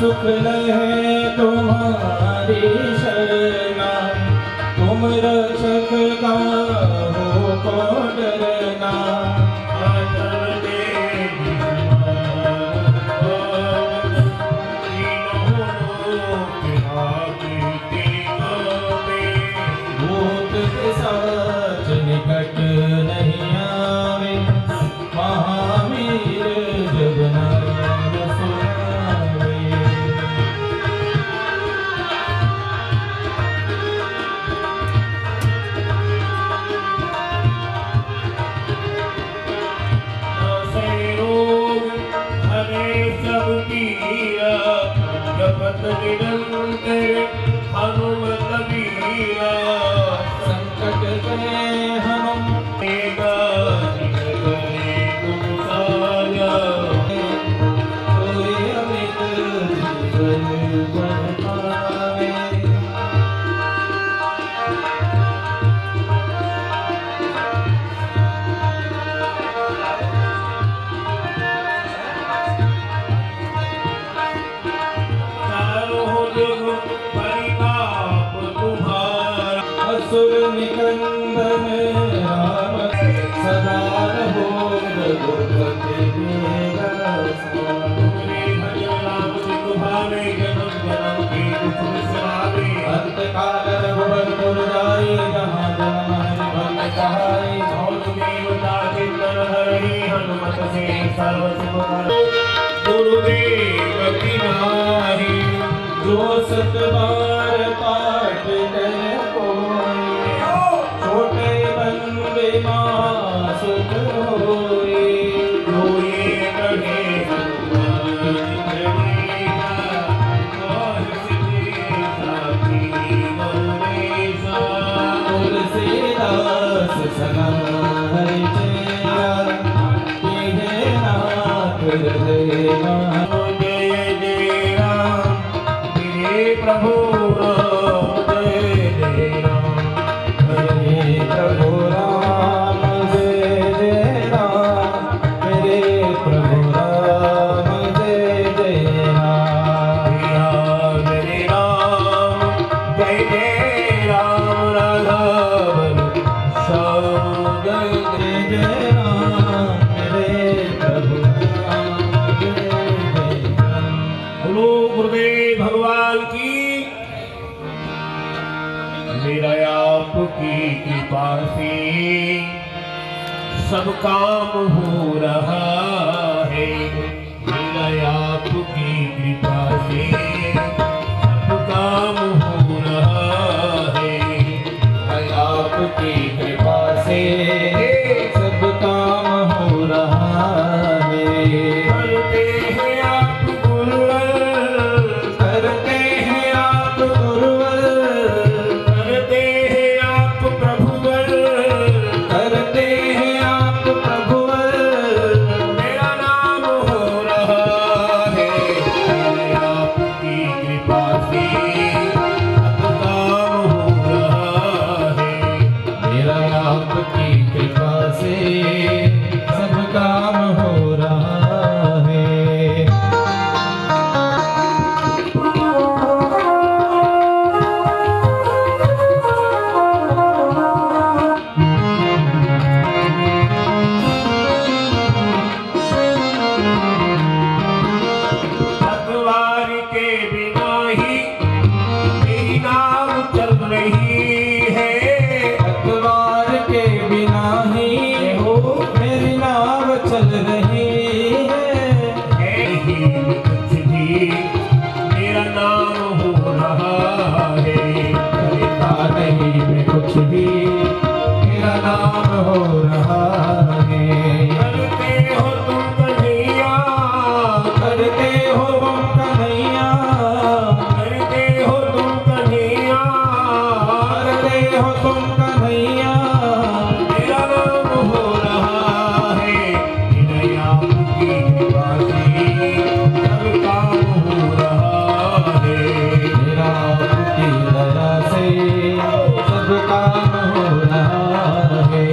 सुख लहे तुम्हारी शरणा, तुम रक्षक का हो को डरना। भूत पिशाच निकट नहीं आवे, महावीर जब नाम सुनावे। जपत निरंतर हनुमत वीरा, संकट गए हम तुम साया। कोई अमित जीवन बन पावे। असुर निकंदन राम, सदा रहो रघुपति मेरा अंत काल रघुवर पुर जाई, जहाँ जहाँ हरि भक्त कहाई। हनुमत से सर्व सुख गुरुदेव की नारी, जो सत बार पाठ करे कोई, छोटे बंदे मां सुख होई। तुलसीदास सना हरि चेरा, कीजे नाथ हृदय महा। जय जय राम मेरे प्रभु राम, जय जय राम मेरे प्रभु राम, जय जय राम। मेरे प्रभु राम, जय जय राम। जय राम जय जय राम राघव श्याम, जय जय जय राम। मेरे प्रभु राम, जय जय राम। बोलो गुरुदेव भगवान की। मेरा आपकी कृपा से सब काम हो रहा है, मेरा आपकी कृपा से सब काम हो रहा है। आपकी कृपा से सब काम हो रहा है। करते हैं आप गुरुवर, करते हैं आप गुरुवर, करते हैं आप प्रभुवर, करते हैं आप प्रभुवर। मेरा नाम हो रहा है, आपकी कृपा से सब काम हो रहा है। मेरा आपकी कृपा से सब काम हो रहा है। पतवार के बिना ही मेरी नाव चल रही है, पतवार के बिना ही हो मेरी नाव चल रही है। कुछ भी मेरा नाम हो रहा है, करता नहीं मैं कुछ भी, मेरा नाम हो रहा है। करते हो तुम कन्हैया, करते हो तुम कन्हैया, करते हो तुम कन्हैया, करते हो तुम कन्हैया। मेरा नाम हो रहा है, मेरा आपकी कृपा से सब काम हो रहा है। मेरा आपकी दया से सब काम हो रहा है।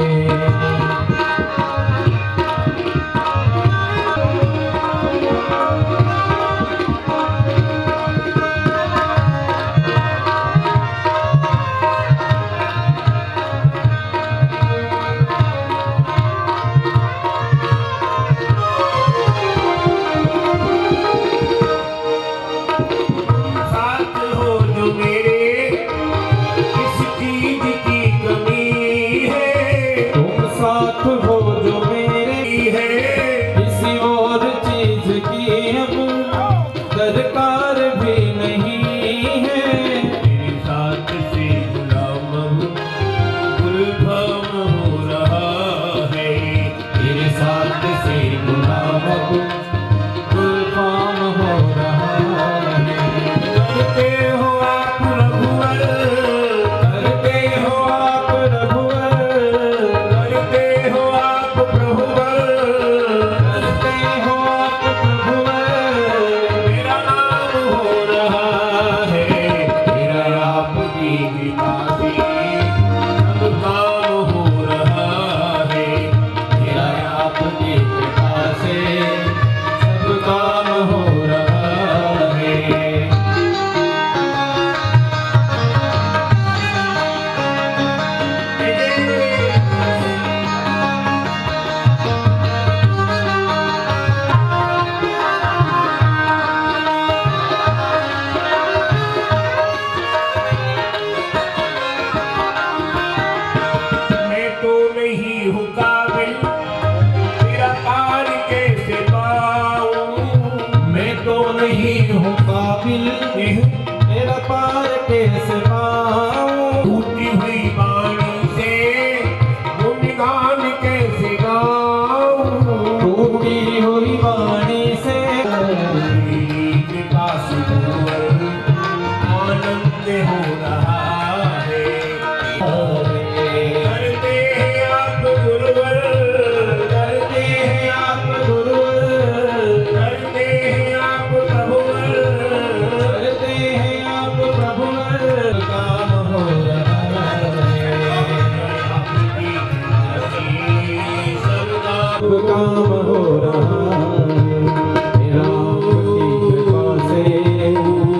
कृपा से सब काम हो रहा है। मेरा आपकी कृपा से सब काम हो रहा है। मैं तो नहीं हूँ काबिल, तेरा पार कैसे पाऊं। मैं तो नहीं हूँ काबिल, मेरा पार कैसे पाऊं। टूटी हुई वाणी से गुणगान कैसे गाऊं। टूटी हुई वाणी से कृपा से आनंद हो रहा है। करते हैं आप गुरुवर, करते हैं आप गुरुवर, करते हैं आप प्रभुवर। करते हैं आप प्रभुवर, काम हो रहा है। आपकी कृपा से सब काम सब काम हो रहा है। मेरा आपकी कृपा से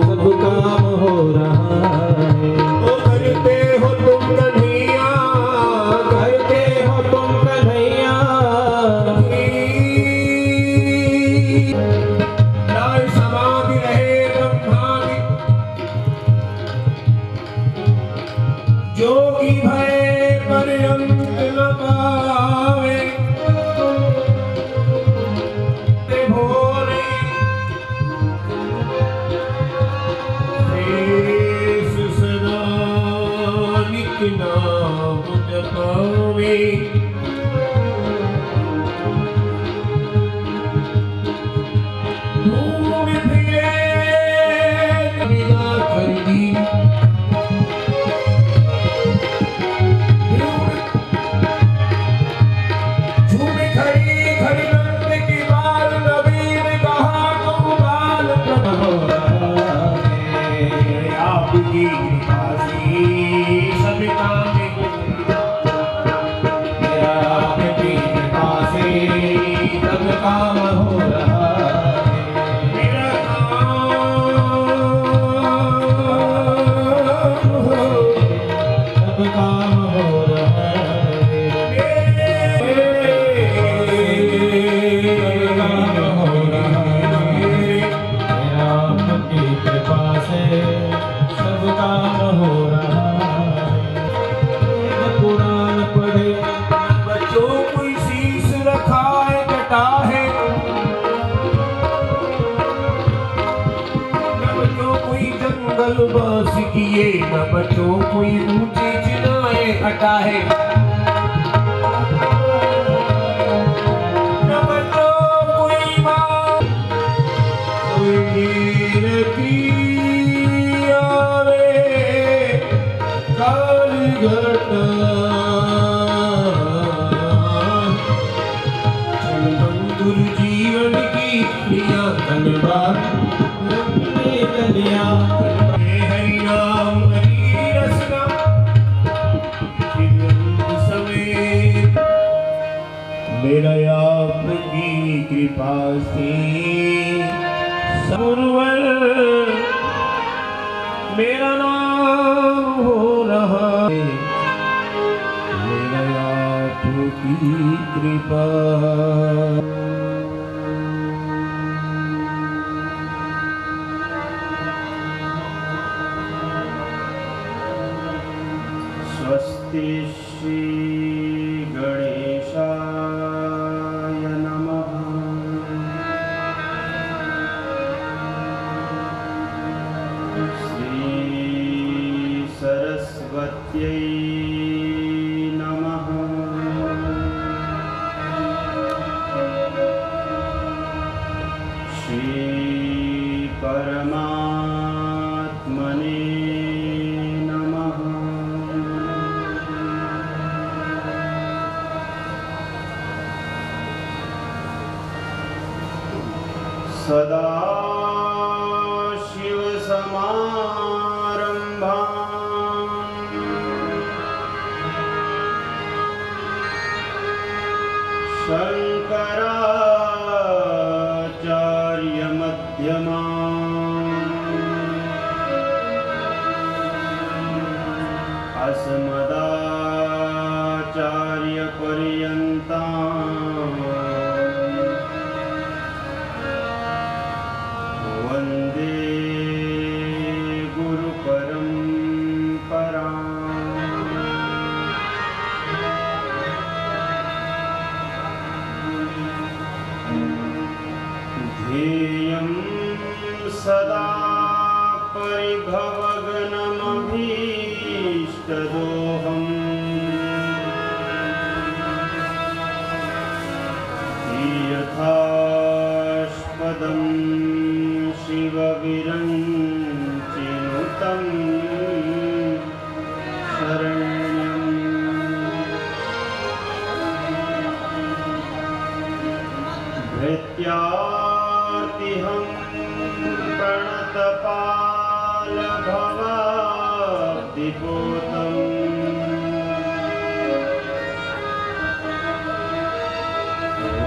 सब काम हो रहा है। ओ करते हो तुम कन्हैया, करते हो तुम कन्हैया, लाल समाधि रहे ब्रह्मादि, जोगी भय पर्यंत न पावे। ते भोरे शेष सदा नित नाम जपावे। ढूंढ फिरे बिना कर दी, झूमे खड़ी खड़ी नंद की बाल, नबीन कहा तुम बाल प्रभु। हो रहा है। आपकी कृपा से सब काम हो मेरा आपकी कृपा से सब काम हो रहा है। मेरा काम सब काम हो रहा है। सब काम हो रहा है। मेरा आपकी कृपा से सब काम हो रहा है। पुराण पढ़े बच्चों कोई शीश रखा है कटा है, न बच्चों कोई जंगल बास किए, न बच्चों कोई ऊंची चिनाए हटा है। न बच्चों कोई बात कोई कीर्ति आवे काली घटा। गुरु जीवन की प्रिया धन्यवाद कन्या हरि नाम हरि रसना चिरंत समेत। मेरा आपकी कृपा से गुरुवर मेरा नाम हो रहा है। मेरा आपकी कृपा स्वस्ति श्री गणेशाय नमः। श्री सरस्वत्यै नमः। श्री परमात्मने नमः। सदाशिवसमारम्भाम् शङ्कराचार्यमध्यमाम् अस्मदाचार्यपर्यन्ताम् वन्दे गुरुपरम्पराम्। ध्येयं सदा परिभवग्नमभीष्टदोहम् तीर्थास्पदं शिवविरञ्चिनुतं शरण्यम्। भृत्यार्तिहं प्रणतपालभवाब्धिपोतम्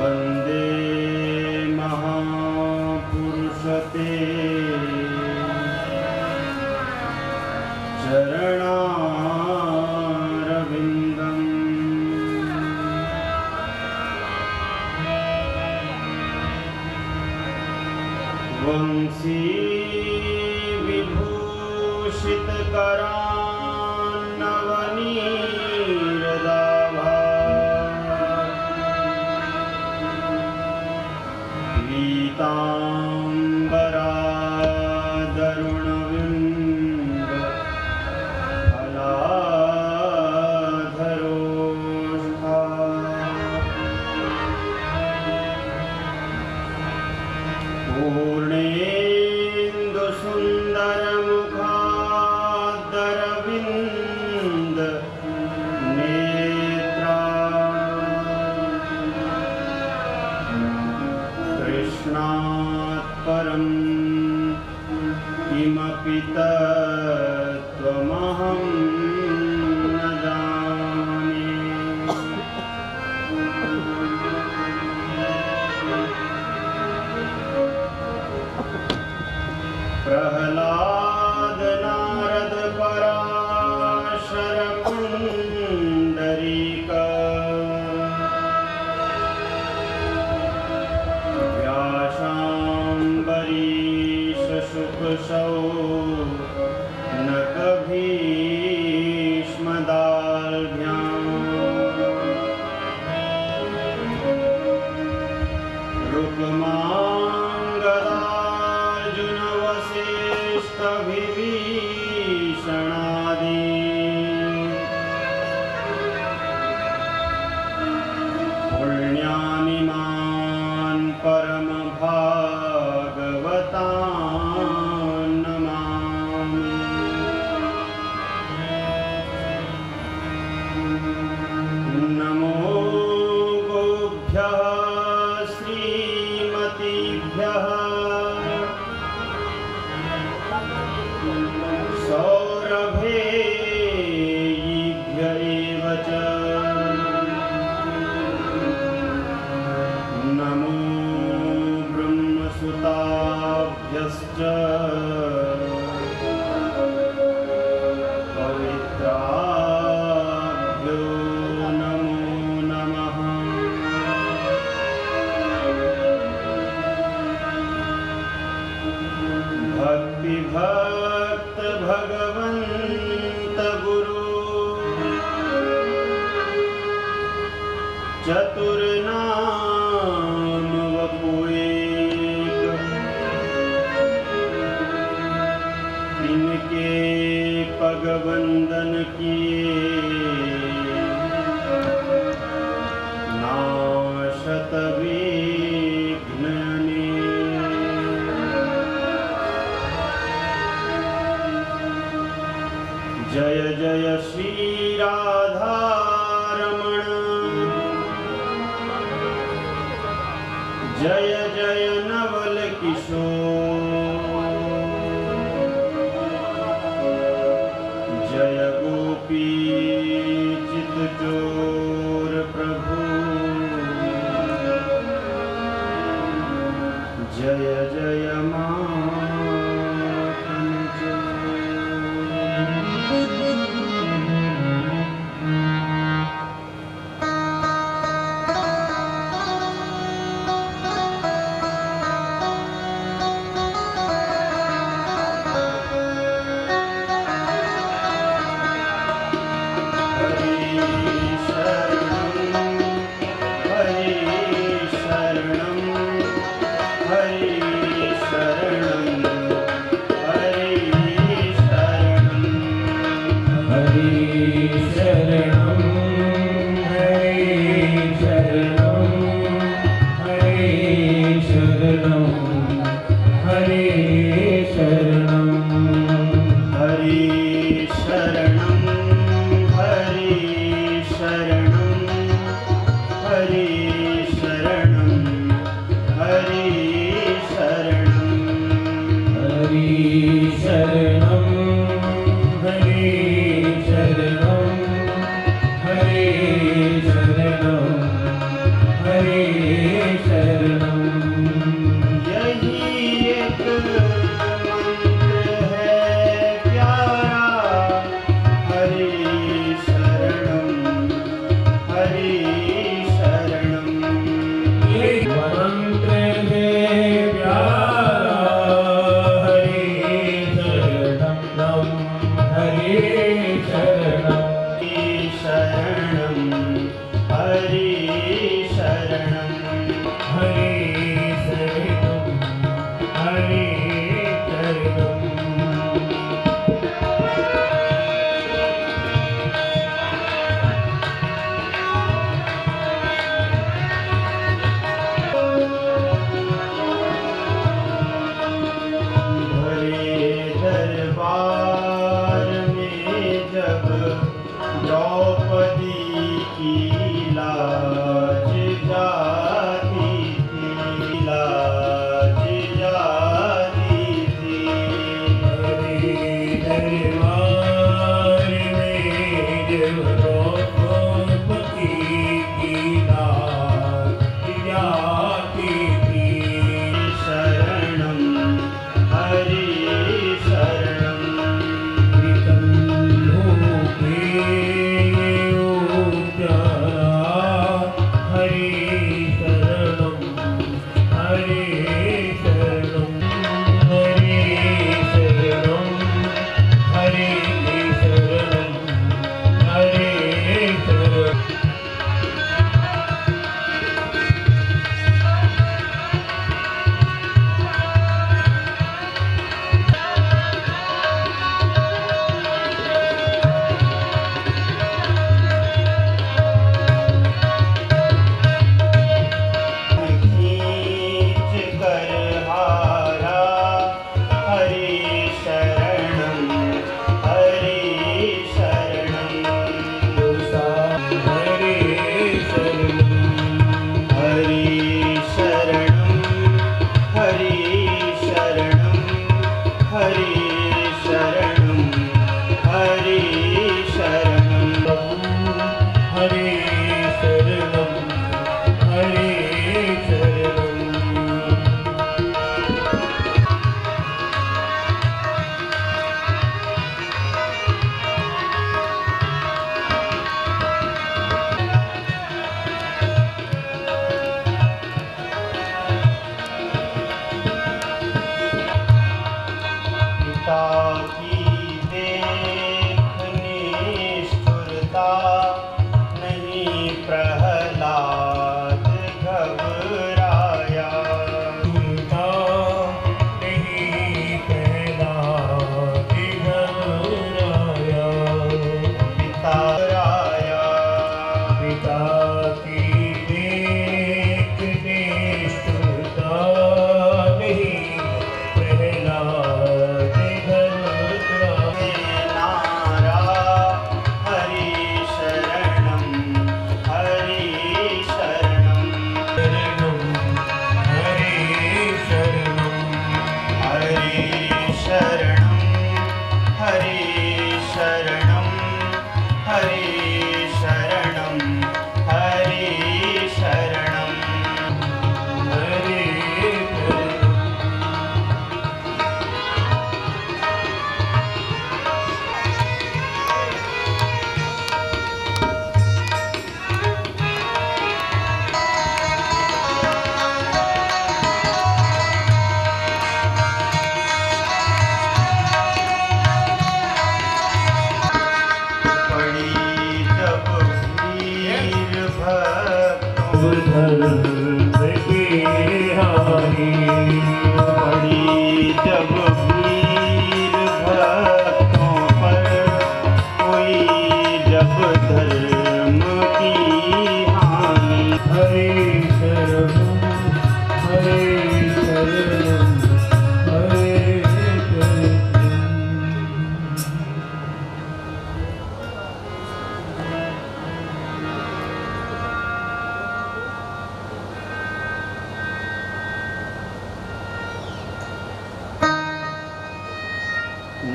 वन्दे महापुरुषते चरणारविन्दम्। वंशी विभूषितकरान्नवनीरदाभा पीताम्बरादरुणविम्ब फलाधरोष्ठा पूर्णेन्दुसुन्दरमुखादरविन्द नेत्रा कृष्णात् परं किमपि तत्त्वमहं न जाने। प्रह्लाद नारद पराशर पुण्डरीक व्यासाम्बरीश शुक शौनक भीष्मदाल्भ्याम् रुक्माङ्गदार्जुन वसिष्ठविभीषणादि पुण्यानिमान् परमभागवतान् नमामि। नमो गोभ्यः श्रीमतीभ्यः सौरभेयीभ्य एव च नमो ब्रह्मसुताभ्यश्च पवित्राभ्यो नमो नमः। भक्तिभक्त भगवन्त गुरु चतुर्नाम वपुएक इनके पग वंदन किए नाशत विघ्न जय जय श्री राधारमण जय जय नवल किशोर जय गोपी चित चोर प्रभु हरि शरणं हरि शरणं हरि शरणं हरि शरणं हरि शरणं हरि शरणं हरि शरणं हरि शरणं हरि शरणं हरि शरणं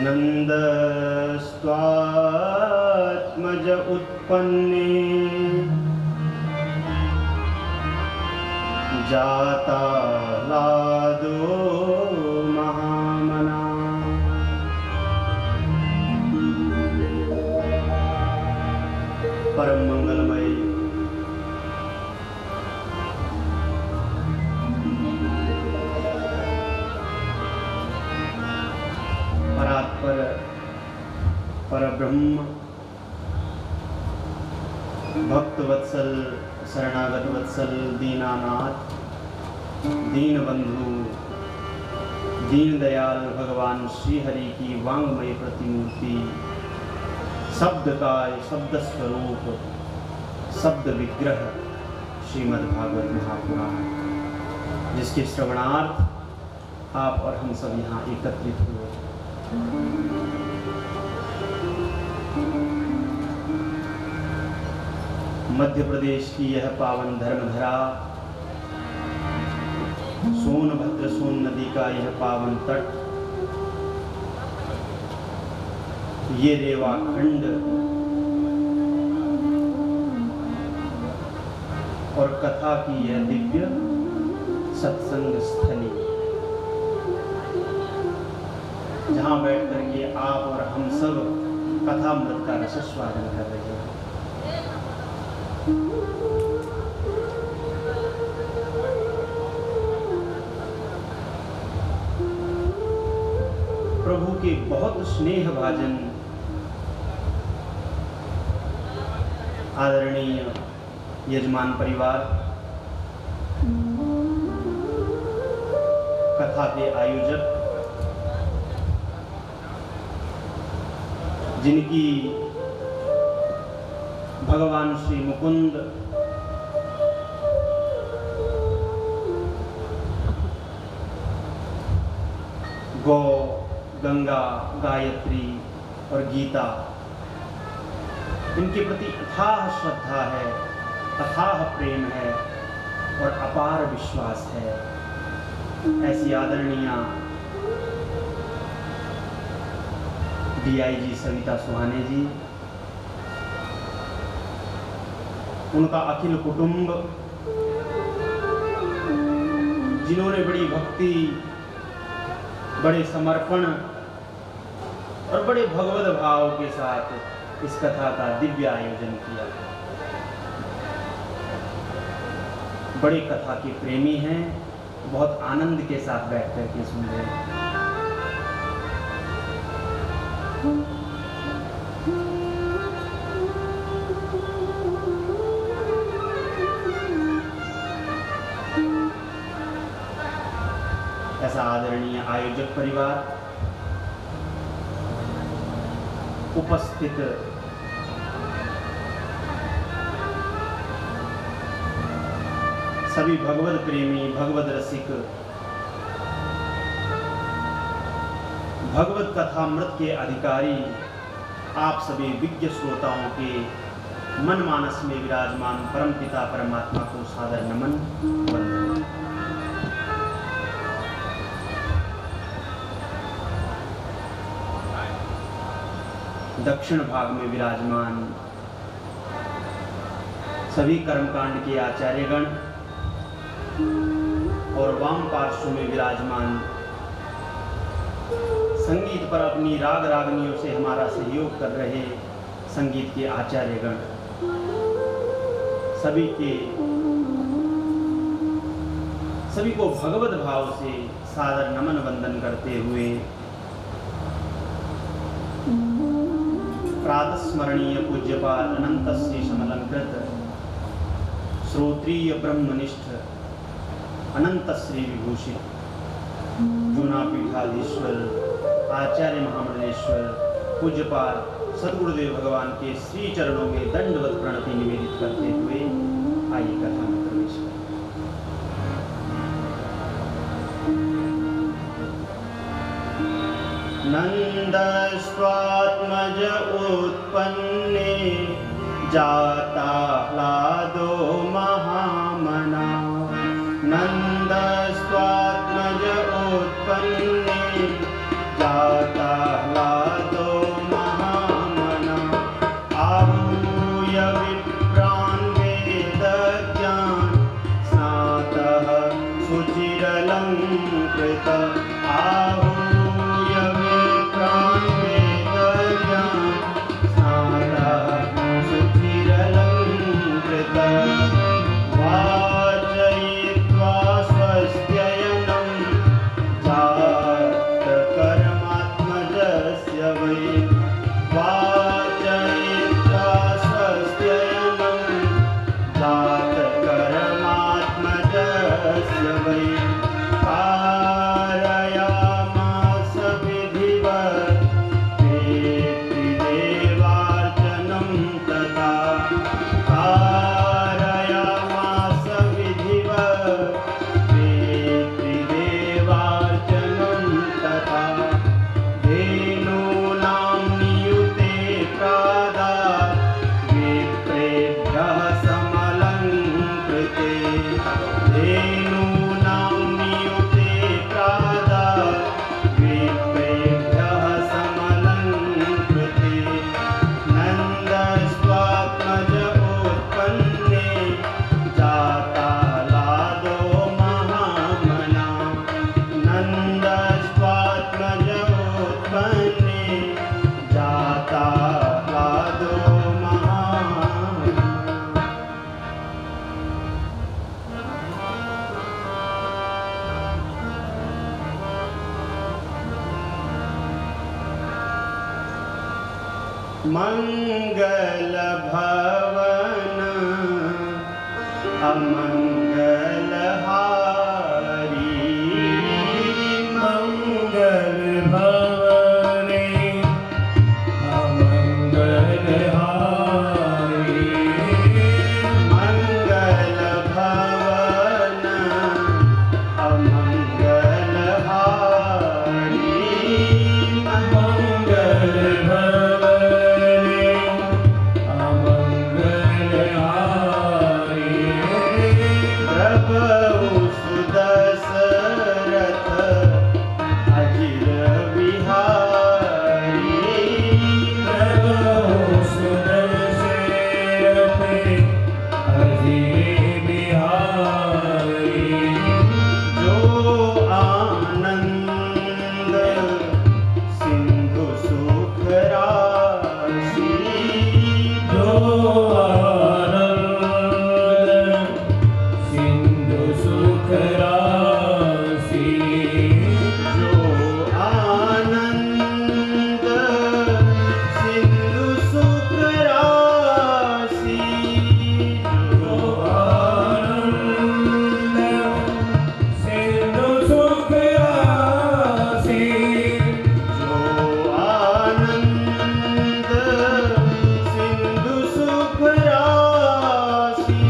नन्दस्त्वात्मज उत्पन्ने जाता लादो महामना। परम मंगलमय परात्पर परब्रह्म भक्त वत्सल शरणागत वत्सल दीनानाथ दीनबंधु दीनदयाल भगवान श्री हरि की वांगमय प्रतिमूर्ति शब्दकाय शब्द स्वरूप शब्द विग्रह श्रीमद्भागवत महापुराण, जिसके श्रवणार्थ आप और हम सब यहाँ एकत्रित हुए। मध्य प्रदेश की यह पावन धर्मधरा, सोनभद्र सोन नदी का यह पावन तट, ये रेवाखंड और कथा की यह दिव्य सत्संग स्थली, जहां बैठ करके आप और हम सब कथामृत का रसस्वादन कर रहे हैं। प्रभु के बहुत स्नेह भाजन आदरणीय यजमान परिवार, कथा के आयोजक, जिनकी भगवान श्री मुकुंद गौ, गंगा, गायत्री और गीता, इनके प्रति अथाह श्रद्धा है, अथाह प्रेम है और अपार विश्वास है। ऐसी आदरणीय DIG सविता सुहाने जी, उनका अखिल कुटुंब, जिन्होंने बड़ी भक्ति, बड़े समर्पण और बड़े भगवत भाव के साथ इस कथा का दिव्य आयोजन किया। बड़े कथा के प्रेमी हैं, बहुत आनंद के साथ बैठ करके सुन रहे हैं। ऐसा आदरणीय आयोजक परिवार, उपस्थित सभी भगवत प्रेमी, भगवत रसिक, भगवत कथामृत के अधिकारी, आप सभी विज्ञ श्रोताओं के मन मानस में विराजमान परमपिता परमात्मा को सादर नमन, वंदन। दक्षिण भाग में विराजमान सभी कर्मकांड के आचार्यगण और वाम पार्श्व में विराजमान संगीत पर अपनी राग रागनियों से हमारा सहयोग कर रहे संगीत के आचार्यगण, सभी को भगवत भाव से सादर नमन वंदन करते हुए प्रातस्मरणीय पूज्यपाल अनंत श्री समलंकृत श्रोत्रीय ब्रह्मनिष्ठ अनंत श्री विभूषित जूनापीठाधीश्वर आचार्य महामंडलेश्वर पूज्यपाल सद्गुरुदेव भगवान के श्री चरणों में दंडवत प्रणति निवेदित करते हुए आइए कथा में प्रवेश करें। नंदस्त्वात्मज उत्पन्ने जाता लादो महामना। नंदस्त्वात्मज उत्पन्ने जाता आहूय विप्रान् वेदज्ञान् स्नातः शुचिरलङ्कृत आहूय विप्रान् वेदज्ञान् स्नातः शुचिरलङ्कृत वाचयित्वा स्वस्त्ययनं जातकर्मात्मजस्य वै वाचयित्वा स्वस्त्ययनं जातकर्मात्मजस्य वै कारयामास विधिवत् पितृदेवार्चनं तथा कारयामास विधिवत् पितृदेवार्चनं तथा धेनूनां नियुते प्रादात् विप्रेभ्यः समलङ्कृते धेनूनां नियुते प्रादात् विप्रेभ्यः समलङ्कृते नन्दस्वात्मज उत्पन्ने जातालादो महामना नन्दस्वात्मज उत्पन्ने जातालादो महामना। मंगल भवन अमंगलहारी मंगल भवने अमंगलहारी मंगल भवन अमंगलहारी मंगल प्रभु सुदशरथ अजिर बिहारी प्रभु सुदशरथ अजिर बिहारी जो आनंद सिंधु सुख राशि जो सिंधु सुख राशि जो आनंद सिंधु सुख राशि जो आनंद सिंधु सुख राशि जो आनंद सिंधु सुख राशि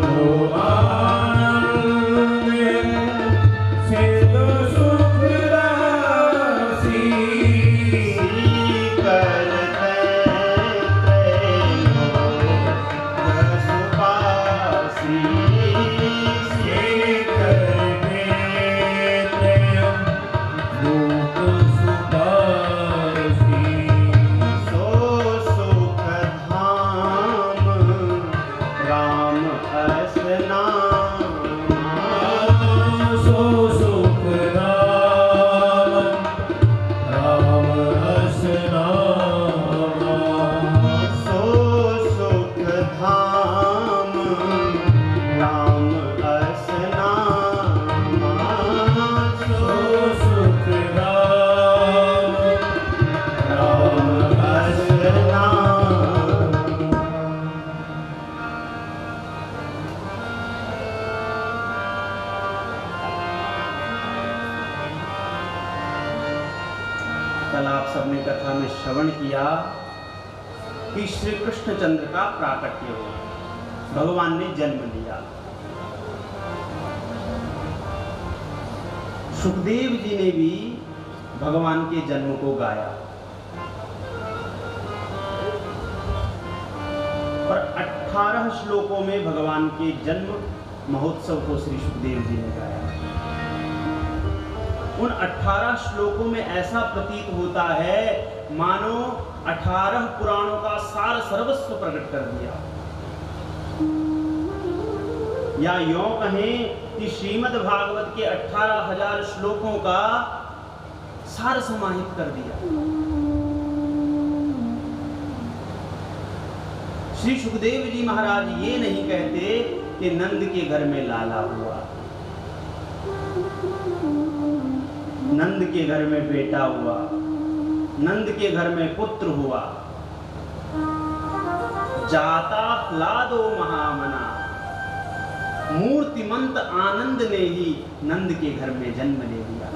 जो आनंद सिंधु सुख राशि करते सुपासी करते भूप सुपासी सो सुख धाम राम असनाम सो सुख धाम राम असनाम सो सुख धाम राम असनाम सो सुख धाम राम असनाम। कल आप सबने कथा में श्रवण किया कि श्री कृष्णचंद्र का प्राकट्य हुआ, भगवान ने जन्म लिया। सुखदेव जी ने भी भगवान के जन्म को गाया और 18 श्लोकों में भगवान के जन्म महोत्सव को श्री सुखदेव जी ने गाया। उन 18 श्लोकों में ऐसा प्रतीत होता है मानो 18 पुराणों का सार सर्वस्व प्रकट कर दिया, या यों कहें कि श्रीमद् भागवत के 18,000 श्लोकों का सार समाहित कर दिया। श्री सुखदेव जी महाराज ये नहीं कहते कि नंद के घर में लाला हुआ, नंद के घर में बेटा हुआ, नंद के घर में पुत्र हुआ। जाता ह्लादो महामना, मूर्तिमंत आनंद ने ही नंद के घर में जन्म ले लिया।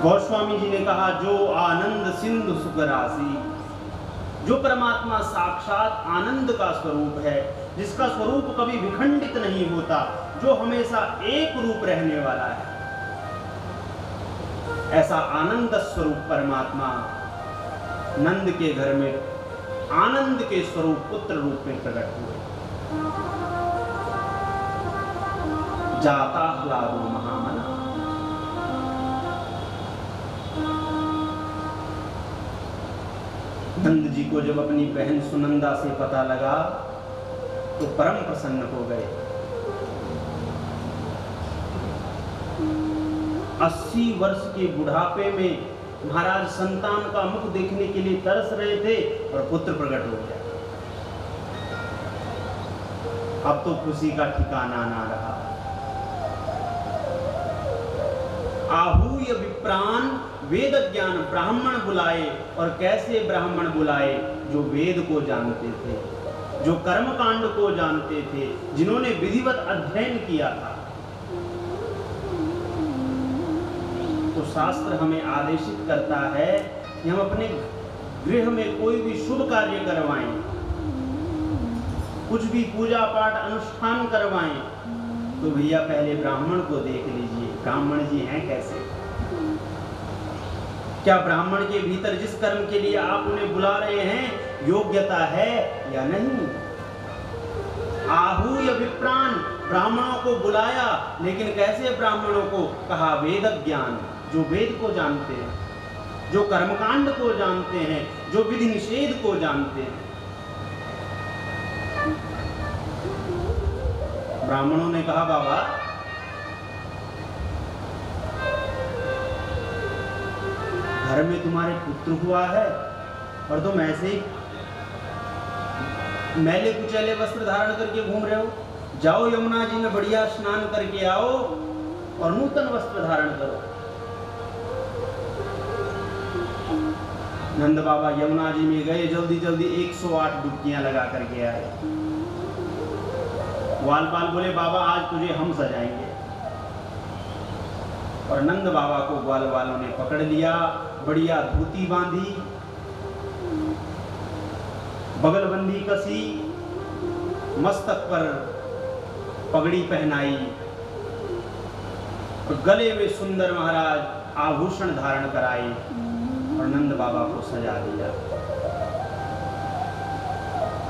गोस्वामी जी ने कहा, जो आनंद सिंधु सुख राशि, जो परमात्मा साक्षात आनंद का स्वरूप है, जिसका स्वरूप कभी विखंडित नहीं होता, जो हमेशा एक रूप रहने वाला है, ऐसा आनंद स्वरूप परमात्मा नंद के घर में आनंद के स्वरूप पुत्र रूप में प्रकट हुए। जाता ह्लादो महामना, नंद जी को जब अपनी बहन सुनंदा से पता लगा तो परम प्रसन्न हो गए। 80 वर्ष के बुढ़ापे में महाराज संतान का मुख देखने के लिए तरस रहे थे और पुत्र प्रकट हो गया। अब तो खुशी का ठिकाना ना रहा। आहूय विप्रान वेद ज्ञान, ब्राह्मण बुलाए, और कैसे ब्राह्मण बुलाए? जो वेद को जानते थे, जो कर्मकांड को जानते थे, जिन्होंने विधिवत अध्ययन किया था। तो शास्त्र हमें आदेशित करता है कि हम अपने गृह में कोई भी शुभ कार्य करवाएं, कुछ भी पूजा पाठ अनुष्ठान करवाएं, तो भैया पहले ब्राह्मण को देख लीजिए, ब्राह्मण जी हैं कैसे। क्या ब्राह्मण के भीतर जिस कर्म के लिए आप उन्हें बुला रहे हैं योग्यता है या नहीं? आहूय विप्रान, ब्राह्मणों को बुलाया, लेकिन कैसे ब्राह्मणों को? कहा वेद ज्ञान, जो वेद को जानते हैं, जो कर्मकांड को जानते हैं, जो विधि निषेध को जानते हैं। ब्राह्मणों ने कहा, बाबा घर में तुम्हारे पुत्र हुआ है और तुम ऐसे ही मैले कुचैले वस्त्र धारण करके घूम रहे हो, जाओ यमुना जी में बढ़िया स्नान करके आओ और नूतन वस्त्र धारण करो। नंद बाबा यमुना जी में गए, जल्दी जल्दी 108 डुबकियां लगा करके आए। ग्वालपाल बोले, बाबा आज तुझे हम सजाएंगे। और नंद बाबा को ग्वाल वालों ने पकड़ लिया, बढ़िया धोती बांधी, बगलबंदी कसी, मस्तक पर पगड़ी पहनाई और गले में सुंदर महाराज आभूषण धारण कराए और नंद बाबा को सजा दिया।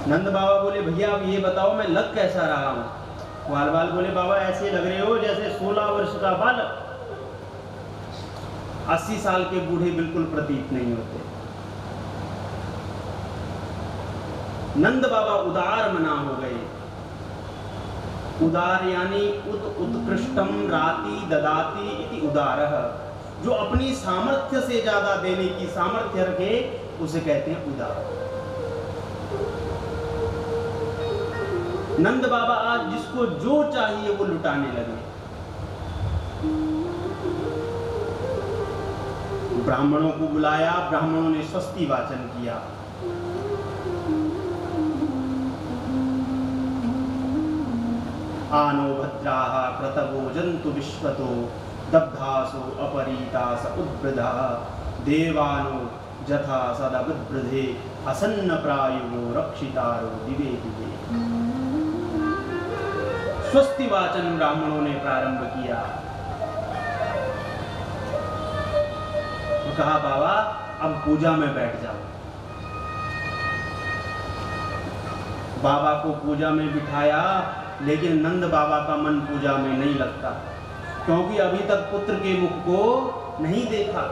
नंद बाबा बोले, भैया अब ये बताओ मैं लग कैसा रहा हूं? ग्वाल बाल बोले, बाबा ऐसे लग रहे हो जैसे 16 वर्ष का बालक। 80 साल के बूढ़े बिल्कुल प्रतीत नहीं होते। नंद बाबा उदार मना हो गए। उदार यानी उत्कृष्टम राति ददाति इति उदारः, जो अपनी सामर्थ्य से ज्यादा देने की सामर्थ्य रखे उसे कहते हैं उदार। नंद बाबा आज जिसको जो चाहिए वो लुटाने लगे। ब्राह्मणों को बुलाया, ब्राह्मणों ने स्वस्ति वाचन किया। आनो भद्राः क्रतवो जन्तु विश्वतो दब्धासो अपरीतास उद्वृधा देवानो जथा सदबुद्वृधे असन्न प्रायुवो रक्षितारो दिवे दिवे। स्वस्ति वाचन ब्राह्मणों ने प्रारंभ किया। तो कहा, बाबा अब पूजा में बैठ जाओ। बाबा को पूजा में बिठाया, लेकिन नंद बाबा का मन पूजा में नहीं लगता, क्योंकि अभी तक पुत्र के मुख को नहीं देखा।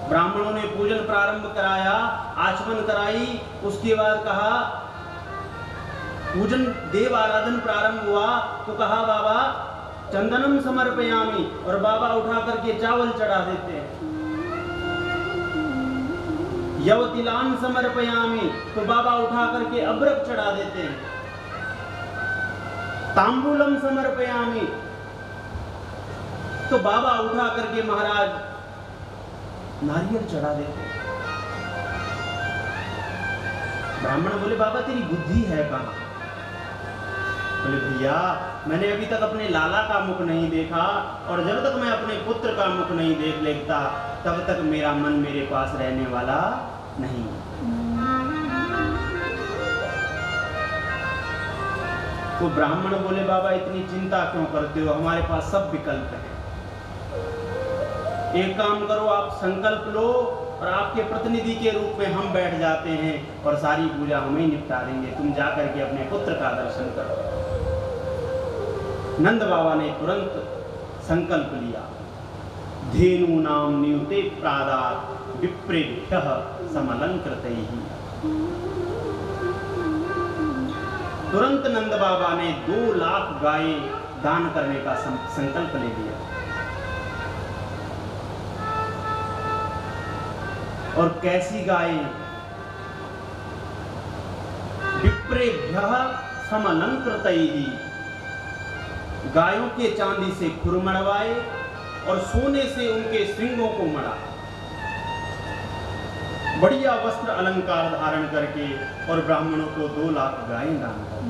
ब्राह्मणों ने पूजन प्रारंभ कराया, आचमन कराई, उसके बाद कहा पूजन देव आराधन प्रारंभ हुआ तो कहा बाबा चंदनम समर्पयामि, और बाबा उठा करके चावल चढ़ा देते हैं। यवतिलान समर्पयामि, तो बाबा उठा करके अब्रक चढ़ा देते हैं। तांबूलम समर्पयामि, तो बाबा उठा करके महाराज नारियल चढ़ा देते हैं। ब्राह्मण बोले बाबा तेरी बुद्धि है कहाँ? बोले भैया मैंने अभी तक अपने लाला का मुख नहीं देखा, और जब तक मैं अपने पुत्र का मुख नहीं देख लेता तब तक मेरा मन मेरे पास रहने वाला नहीं। तो ब्राह्मण बोले बाबा इतनी चिंता क्यों करते हो, हमारे पास सब विकल्प है। एक काम करो, आप संकल्प लो और आपके प्रतिनिधि के रूप में हम बैठ जाते हैं और सारी पूजा हम ही निपटा देंगे, तुम जाकर के अपने पुत्र का दर्शन करो। नंद बाबा ने तुरंत संकल्प लिया। धेनु नाम नियुते प्रादात विप्रेभ्यः समलंकृतैः। तुरंत नंद बाबा ने 2 लाख गायें दान करने का संकल्प ले लिया। और कैसी गायें? विप्रेभ्यः समलंकृतैः, गायों के चांदी से खुर मड़वाए और सोने से उनके श्रृंगों को मड़ा, बढ़िया वस्त्र अलंकार धारण करके, और ब्राह्मणों को 2 लाख गायें दान कर।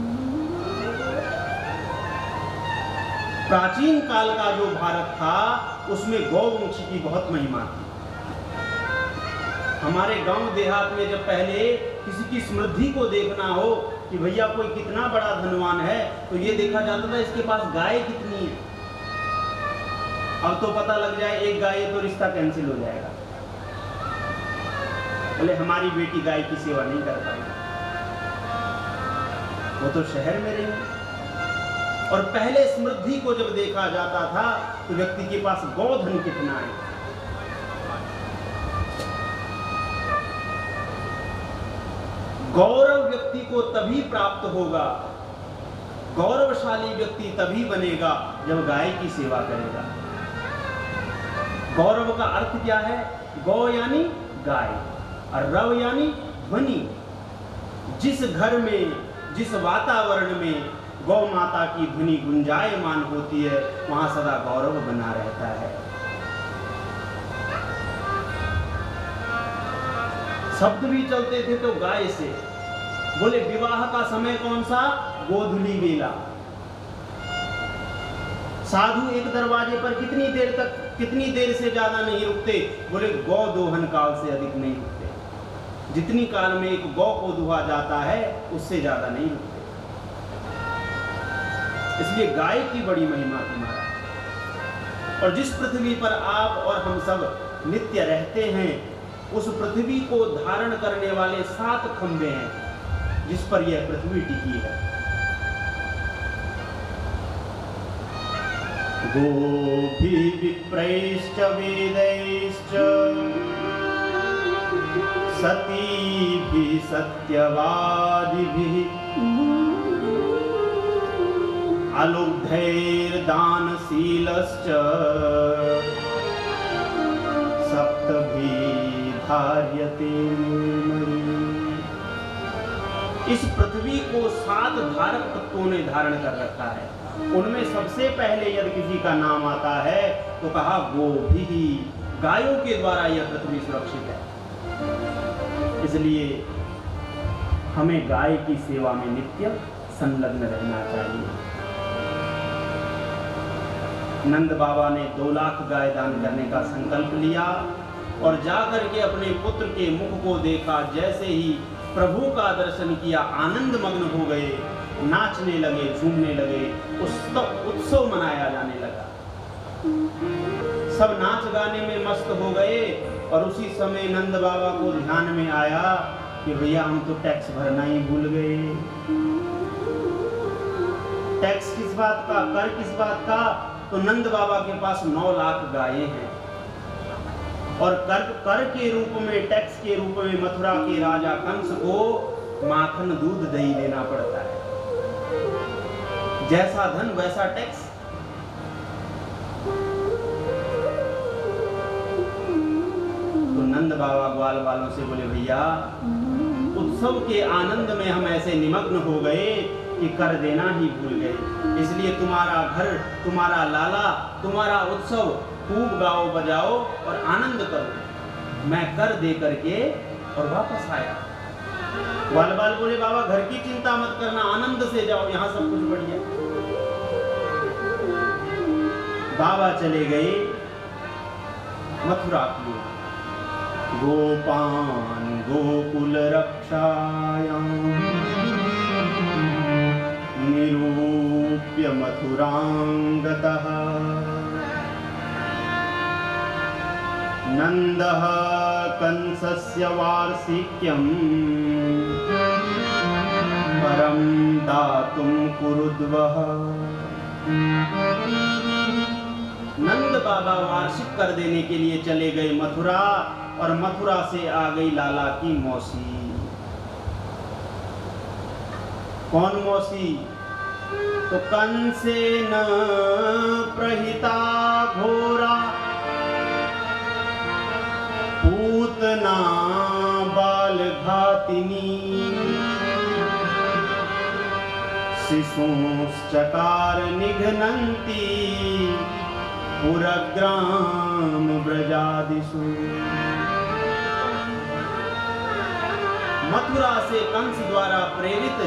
प्राचीन काल का जो भारत था उसमें गौवंश की बहुत महिमा थी। हमारे गांव देहात में जब पहले किसी की समृद्धि को देखना हो कि भैया कोई कितना बड़ा धनवान है, तो ये देखा जाता था इसके पास गाय कितनी है। अब तो पता लग जाए एक गाय है तो रिश्ता कैंसिल हो जाएगा। बोले हमारी बेटी गाय की सेवा नहीं कर पाएगी, वो तो शहर में रही। और पहले समृद्धि को जब देखा जाता था तो व्यक्ति के पास गौधन कितना है। गौरव व्यक्ति को तभी प्राप्त होगा, गौरवशाली व्यक्ति तभी बनेगा जब गाय की सेवा करेगा। गौरव का अर्थ क्या है? गौ यानी गाय और रव यानी ध्वनि। जिस घर में, जिस वातावरण में गौ माता की ध्वनि गुंजायमान होती है, वहां सदा गौरव बना रहता है। शब्द भी चलते थे तो गाय से। बोले विवाह का समय कौन सा? गोधूली बेला। साधु एक दरवाजे पर कितनी देर तक, कितनी देर से ज्यादा नहीं रुकते? बोले गौ दोहन काल से अधिक नहीं रुकते। जितनी काल में एक गौ को दुहा जाता है उससे ज्यादा नहीं रुकते। इसलिए गाय की बड़ी महिमा तुम्हारा। और जिस पृथ्वी पर आप और हम सब नित्य रहते हैं, उस पृथ्वी को धारण करने वाले 7 खंभे हैं जिस पर यह पृथ्वी टिकी है। गोभिः विप्रैश्च वेदैश्च सतीभिः सत्यवादिभिः अलुब्धैर्दानशीलश्च सप्तभिः धार्यते मयि। इस पृथ्वी को 7 धारक तत्वों ने धारण कर रखा है। उनमें सबसे पहले यदि किसी का नाम आता है तो कहा गोभिः, गायों के द्वारा यह पृथ्वी सुरक्षित है। इसलिए हमें गाय की सेवा में नित्य संलग्न रहना चाहिए। नंद बाबा ने 2 लाख गाय दान करने का संकल्प लिया और जाकर के अपने पुत्र के मुख को देखा। जैसे ही प्रभु का दर्शन किया, आनंद मग्न हो गए, नाचने लगे, झूमने लगे, उत्सव मनाया जाने लगा। सब नाच गाने में मस्त हो गए। और उसी समय नंद बाबा को ध्यान में आया कि भैया हम तो टैक्स भरना ही भूल गए। टैक्स किस बात का, कर किस बात का? तो नंद बाबा के पास 9 लाख गायें हैं और कर के रूप में, टैक्स के रूप में मथुरा के राजा कंस को माखन दूध दही देना पड़ता है। जैसा धन वैसा टैक्स। तो नंद बाबा ग्वाल वालों से बोले, भैया उत्सव के आनंद में हम ऐसे निमग्न हो गए कि कर देना ही भूल गए। इसलिए तुम्हारा घर, तुम्हारा लाला, तुम्हारा उत्सव खूब गाओ बजाओ और आनंद करो। मैं कर दे करके और वापस आया। ग्वाल बाल बोले, बाबा घर की चिंता मत करना, आनंद से जाओ, यहाँ सब कुछ बढ़िया। बाबा चले गए मथुरा की। गोपान गोकुल रक्षायां निरूप्य मथुरां गतः नन्दः कंसस्य वार्षिक्यं परं दातुं कुरुद्वः। नंद बाबा वार्षिक कर देने के लिए चले गए मथुरा और मथुरा से आ गई लाला की मौसी। कौन मौसी? तो कंसेन प्रहिता घोरा पूतना बाल घातिनी शिशुश्चकार निघ्नन्ति पुरग्राम ब्रजादिषु। मथुरा से कंस द्वारा प्रेरित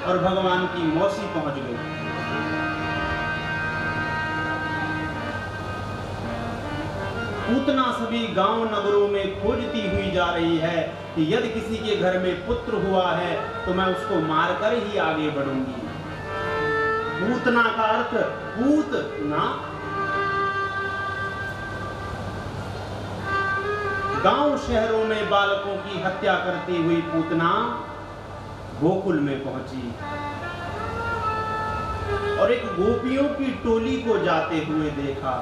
और भगवान की मौसी पहुंच गई। पूतना सभी गांव नगरों में खोजती हुई जा रही है कि यदि किसी के घर में पुत्र हुआ है तो मैं उसको मारकर ही आगे बढ़ूंगी। पूतना का अर्थ पूतना, गांव शहरों में बालकों की हत्या करती हुई पूतना गोकुल में पहुंची और एक गोपियों की टोली को जाते हुए देखा।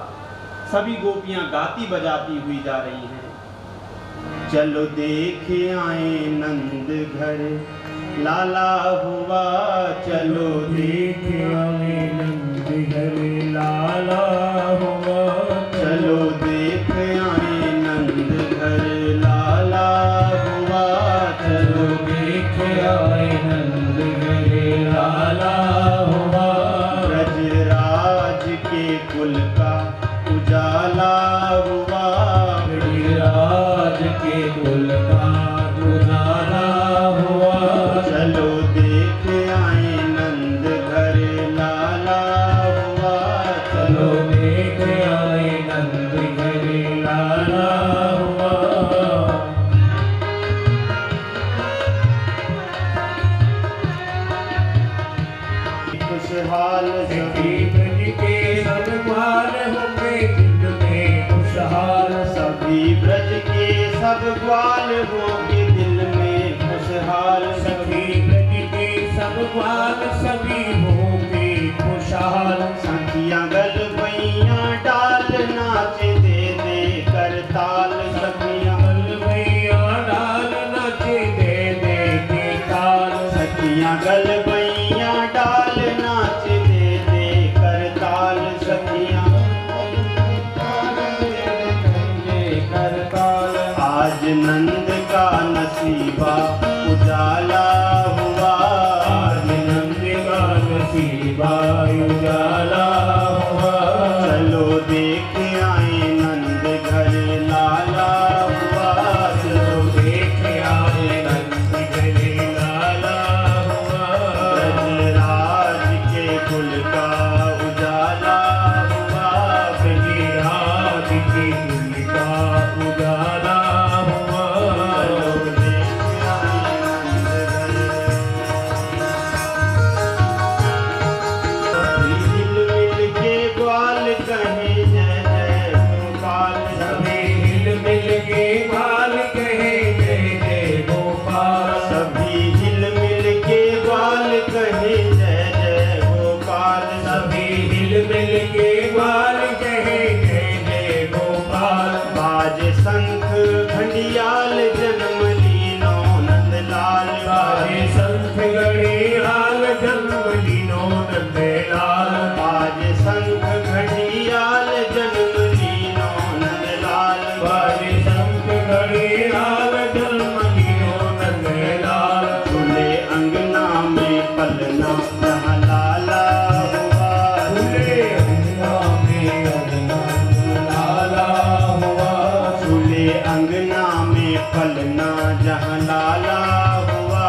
सभी गोपियां गाती बजाती हुई जा रही हैं। चलो देखे आए नंद घर लाला हुआ, चलो देखे आए नंद घर लाला हुआ, चलो देख आए नंद घर लाला हुआ, चलो देख आए नंद घर लाला हुआ। ब्रजराज के कुल का उजाला हुआ, ब्रजराज के कुल का उजाला हुआ। चलो देख आए नंद घर लाला हुआ, चलो देख आए नंद घर लाला हुआ। खुशहाल सभी ब्रज के सब ग्वाल होंगे दिल में खुशहाल, सभी ब्रज के सब ग्वाल होंगे दिल में खुशहाल, सभी ब्रज के सब ग्वाल सभी होंगे खुशहाल। सखियां गलबैया डाल नाचे दे दे करताल, सखियां गलबैया डाल नाचे दे दे के ताल, सखियां गलबैया डाल नाचे दे दे करताल, सखियां करताल। आज नंद का नसीबा उजाला हुआ, आज नंद का नसीबा उजाला हुआ। चलो देख आए नंद घर लाला हुआ, चलो देख आए नंद घर लाला हुआ। अंगना जहाँ लाला हुआ,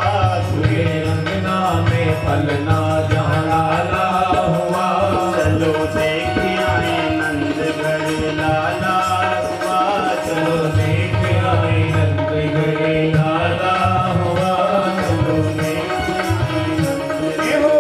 तुझे अंगना में पलना जहाँ लाला हुआ। चलो देख आए नंद घर लाला हुआ, चलो देख आए नंद घर लाला हुआ। चलो देख आए नंद ये हो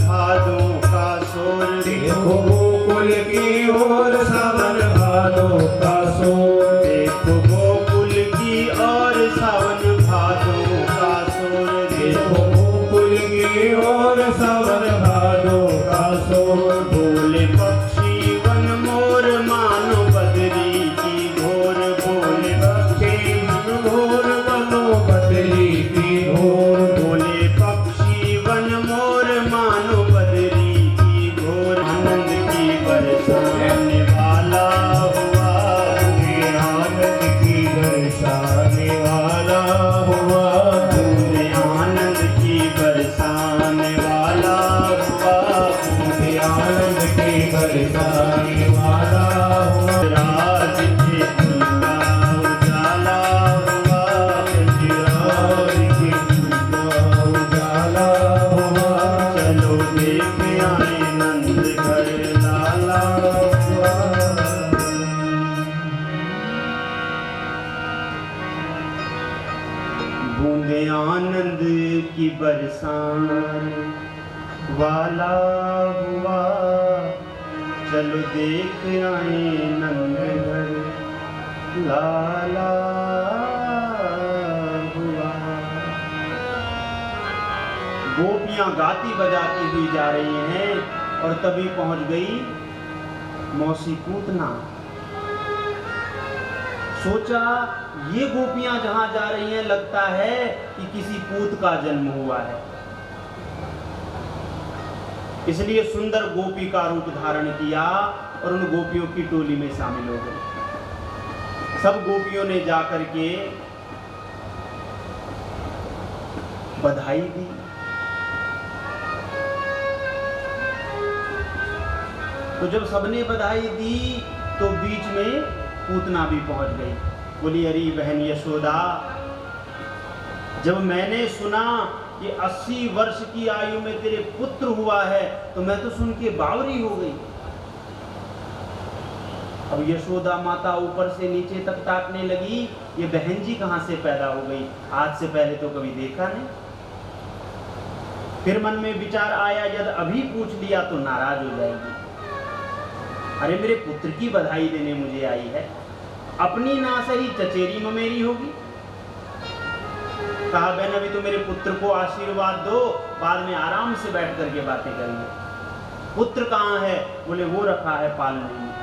भादों का शोर देखो गोकुल की ओर सावन भादों का शोर। देखो गोकुल की और सावन भादों का शोर देखो गोकुल की ओर सावन भादों का शोर। बोले पक्षी वन मोर मानो बदरी की घोर, बोले पक्षी मन घोर मनो बदली की घोर। बोले पक्षी वन मोर मानो बदरी की घोर, आनंद की बरसाने वाला हुआ, ये आनंद की बरसाने वाला हुआ। मुझे आनंद की बरसाने वाला हुआ, ये आनंद की बरसाने वाला हुआ। राज के दिल का उजाला हुआ, चिराग के दिया उजाला हुआ। चलो देख आए नंद घर लाला हुआ। बूंदे आनंद की बरसाने वाला हुआ, चलो देख आए नंद घर लाला हुआ। गोपियां गाती बजाती हुई जा रही हैं और तभी पहुंच गई मौसी पूतना। सोचा ये गोपियां जहां जा रही हैं लगता है कि किसी पूत का जन्म हुआ है, इसलिए सुंदर गोपी का रूप धारण किया और उन गोपियों की टोली में शामिल हो गई। सब गोपियों ने जाकर के बधाई दी। तो जब सबने बधाई दी तो बीच में पूतना भी पहुंच गई। बोली अरे बहन यशोदा, जब मैंने सुना कि 80 वर्ष की आयु में तेरे पुत्र हुआ है तो मैं तो सुन के बावरी हो गई। अब यशोदा माता ऊपर से नीचे तक ताकने लगी, ये बहन जी कहां से पैदा हो गई, आज से पहले तो कभी देखा नहीं। फिर मन में विचार आया यदि अभी पूछ लिया तो नाराज हो जाएगी। अरे मेरे पुत्र की बधाई देने मुझे आई है, अपनी ना सही चचेरी ममेरी होगी। कहा बहन अभी तो मेरे पुत्र को आशीर्वाद दो, बाद में आराम से बैठ करके बातें करेंगे। पुत्र कहाँ है? बोले वो रखा है पालने में।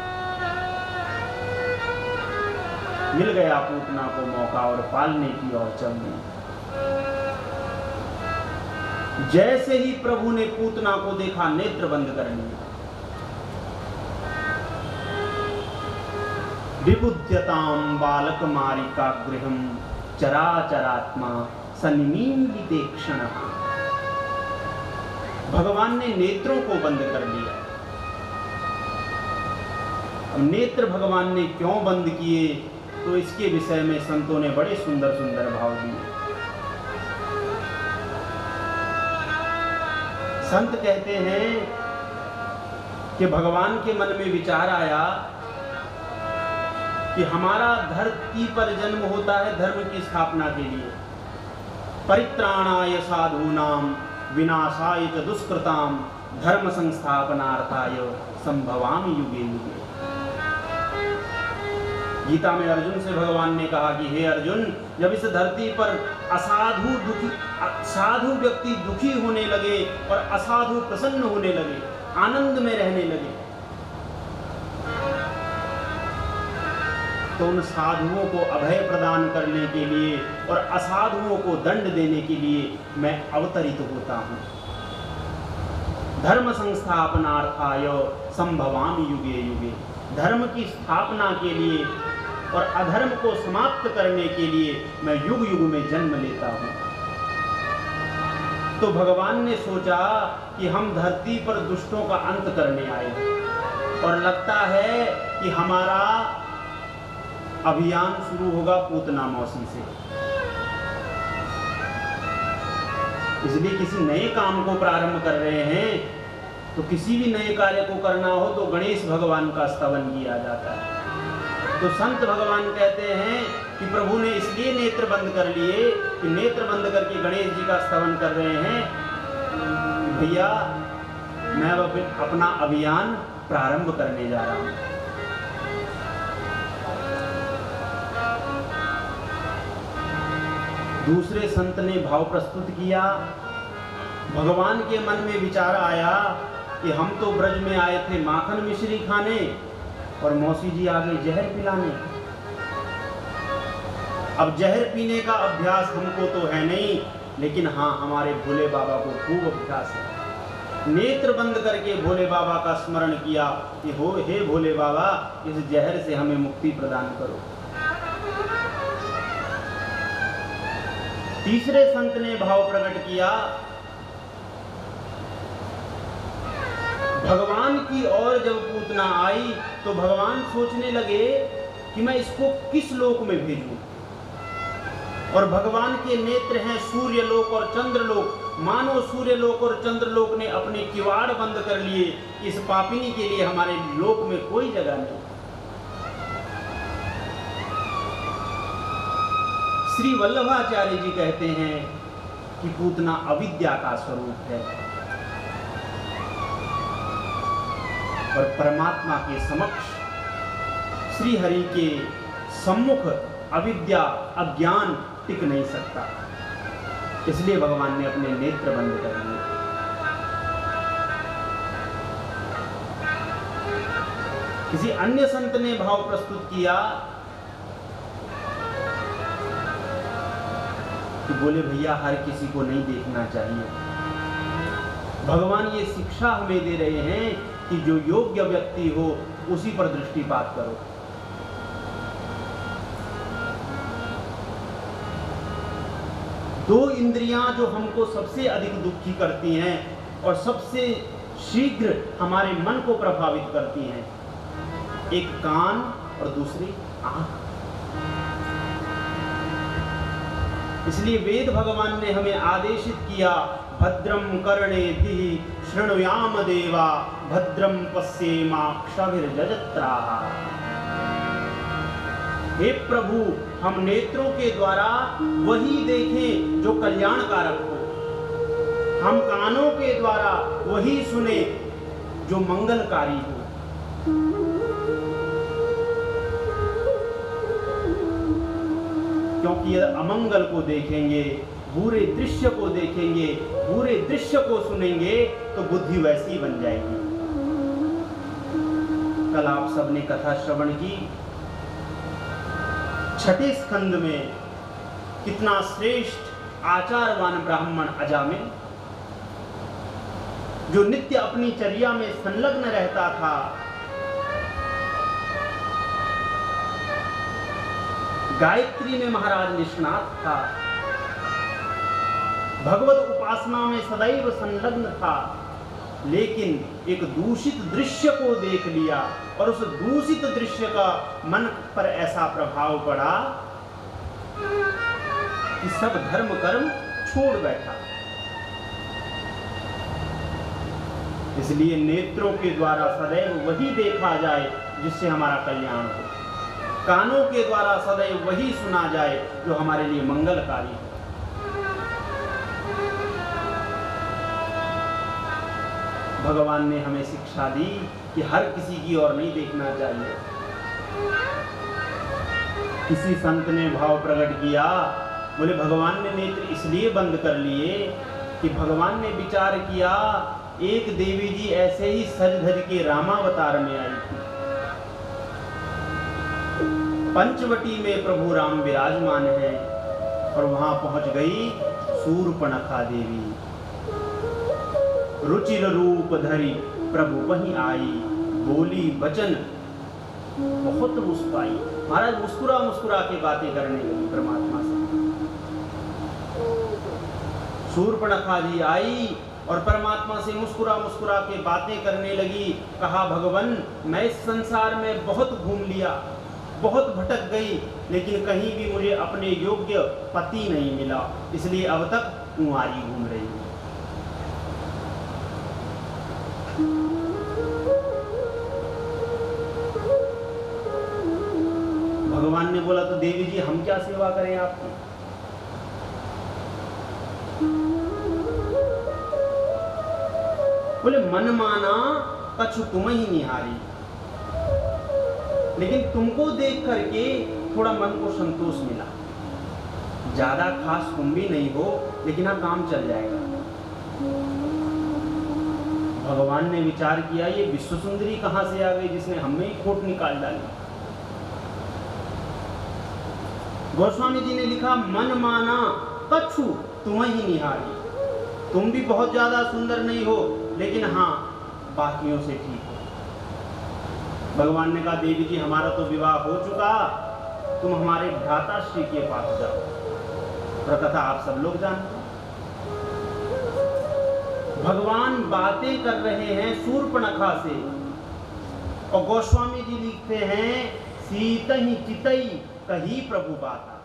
मिल गया पूतना को मौका और पालने की ओर चल दी। जैसे ही प्रभु ने पूतना को देखा नेत्र बंद कर लिए। विबुध्यताम बालक मारिका गृहम चराचरात्मा सन्निमीलिते क्षणः। भगवान ने नेत्रों को बंद कर दिया। अब नेत्र भगवान ने क्यों बंद किए तो इसके विषय में संतों ने बड़े सुंदर सुंदर भाव दिए। संत कहते हैं कि भगवान के मन में विचार आया कि हमारा धरती पर जन्म होता है धर्म की स्थापना के लिए। परित्राणाय साधूनाम विनाशाय च दुष्कृताम धर्म संस्थापनार्थाय संभवामि युगे युगे। गीता में अर्जुन से भगवान ने कहा कि हे अर्जुन, जब इस धरती पर साधु व्यक्ति दुखी होने लगे और असाधु प्रसन्न होने लगे, आनंद में रहने लगे, तो उन साधुओं को अभय प्रदान करने के लिए और असाधुओं को दंड देने के लिए मैं अवतरित होता हूं। धर्म संस्थापनार्थाय संभवामि युगे युगे। धर्म की स्थापना के लिए और अधर्म को समाप्त करने के लिए मैं युग युग में जन्म लेता हूं। तो भगवान ने सोचा कि हम धरती पर दुष्टों का अंत करने आए हैं और लगता है कि हमारा अभियान शुरू होगा पूतना मौसी से। इसलिए किसी नए काम को प्रारंभ कर रहे हैं तो किसी भी नए कार्य को करना हो तो गणेश भगवान का स्तवन किया जाता है। तो संत भगवान कहते हैं कि प्रभु ने इसलिए नेत्र बंद कर लिए कि नेत्र बंद करके गणेश जी का स्तवन कर रहे हैं, भैया मैं अब अपना अभियान प्रारंभ करने जा रहा हूं। दूसरे संत ने भाव प्रस्तुत किया। भगवान के मन में विचार आया कि हम तो ब्रज में आए थे माखन मिश्री खाने और मौसी जी आ गई जहर पिलाने। अब जहर पीने का अभ्यास हमको तो है नहीं, लेकिन हाँ हमारे भोले बाबा को खूब अभ्यास है। नेत्र बंद करके भोले बाबा का स्मरण किया कि हो हे भोले बाबा, इस जहर से हमें मुक्ति प्रदान करो। तीसरे संत ने भाव प्रकट किया। भगवान की ओर जब पूतना आई तो भगवान सोचने लगे कि मैं इसको किस लोक में भेजूं। और भगवान के नेत्र हैं सूर्य लोक और चंद्र लोक। मानो सूर्य लोक और चंद्र लोक ने अपने किवाड़ बंद कर लिए, इस पापिनी के लिए हमारे लोक में कोई जगह नहीं। श्री वल्लभाचार्य जी कहते हैं कि पूतना अविद्या का स्वरूप है और परमात्मा के समक्ष श्री हरि के सम्मुख अविद्या अज्ञान टिक नहीं सकता। इसलिए भगवान ने अपने नेत्र बंद कर लिए। किसी अन्य संत ने भाव प्रस्तुत किया कि बोले भैया हर किसी को नहीं देखना चाहिए। भगवान ये शिक्षा हमें दे रहे हैं कि जो योग्य व्यक्ति हो उसी पर दृष्टिपात करो। दो इंद्रियां जो हमको सबसे अधिक दुखी करती हैं और सबसे शीघ्र हमारे मन को प्रभावित करती हैं, एक कान और दूसरी आंख। इसलिए वेद भगवान ने हमें आदेशित किया, भद्रम कर्णेभिः शृणुयाम देवा भद्रम पश्येमाक्षभिर्यजत्राः। हे प्रभु, हम नेत्रों के द्वारा वही देखें जो कल्याणकारक हो, हम कानों के द्वारा वही सुने जो मंगलकारी हो। क्योंकि यदि अमंगल को देखेंगे, बुरे दृश्य को देखेंगे, बुरे दृश्य को सुनेंगे तो बुद्धि वैसी बन जाएगी। कल आप सबने कथा श्रवण की। छठे स्कंद में कितना श्रेष्ठ आचारवान ब्राह्मण अजामिल, जो नित्य अपनी चर्या में संलग्न रहता था, गायत्री में महाराज निष्णात था, भगवत उपासना में सदैव संलग्न था, लेकिन एक दूषित दृश्य को देख लिया और उस दूषित दृश्य का मन पर ऐसा प्रभाव पड़ा कि सब धर्म कर्म छोड़ बैठा। इसलिए नेत्रों के द्वारा सदैव वही देखा जाए जिससे हमारा कल्याण हो, कानों के द्वारा सदैव वही सुना जाए जो हमारे लिए मंगलकारी हो। भगवान ने हमें शिक्षा दी कि हर किसी की ओर नहीं देखना चाहिए। किसी संत ने भाव प्रकट किया, बोले भगवान ने नेत्र इसलिए बंद कर लिए कि भगवान ने विचार किया, एक देवी जी ऐसे ही सज धज के रामावतार में आई थी। पंचवटी में प्रभु राम विराजमान है और वहां पहुंच गई शूर्पणखा देवी। रुचिर रूप धरी प्रभु वहीं आई, बोली वचन बहुत मुस्काई, महाराज मुस्कुरा मुस्कुरा के बातें करने लगी परमात्मा से। शूर्पणखा जी आई और परमात्मा से मुस्कुरा मुस्कुरा के बातें करने लगी। कहा भगवान मैं इस संसार में बहुत घूम लिया, बहुत भटक गई, लेकिन कहीं भी मुझे अपने योग्य पति नहीं मिला, इसलिए अब तक कुंवारी घूम रही हूँ। भगवान ने बोला तो देवी जी हम क्या सेवा करें आपकी? बोले मन माना कछु तुम ही निहारी, लेकिन तुमको देख करके थोड़ा मन को संतोष मिला। ज्यादा खास तुम भी नहीं हो, लेकिन हाँ काम चल जाएगा। भगवान ने विचार किया ये विश्व सुंदरी कहां से आ गई जिसने हमें ही खोट निकाल डाली। गोस्वामी जी ने लिखा मन माना कछु तुम ही निहारी, तुम भी बहुत ज्यादा सुंदर नहीं हो, लेकिन हाँ बाकियों से ठीक हो। भगवान ने कहा देवी जी हमारा तो विवाह हो चुका, तुम हमारे भ्राता श्री के पास जाओ। प्रकथा आप सब लोग जानते हैं। भगवान बातें कर रहे हैं शूर्पणखा से, और गोस्वामी जी लिखते हैं सीत ही चितई कही प्रभु बाता।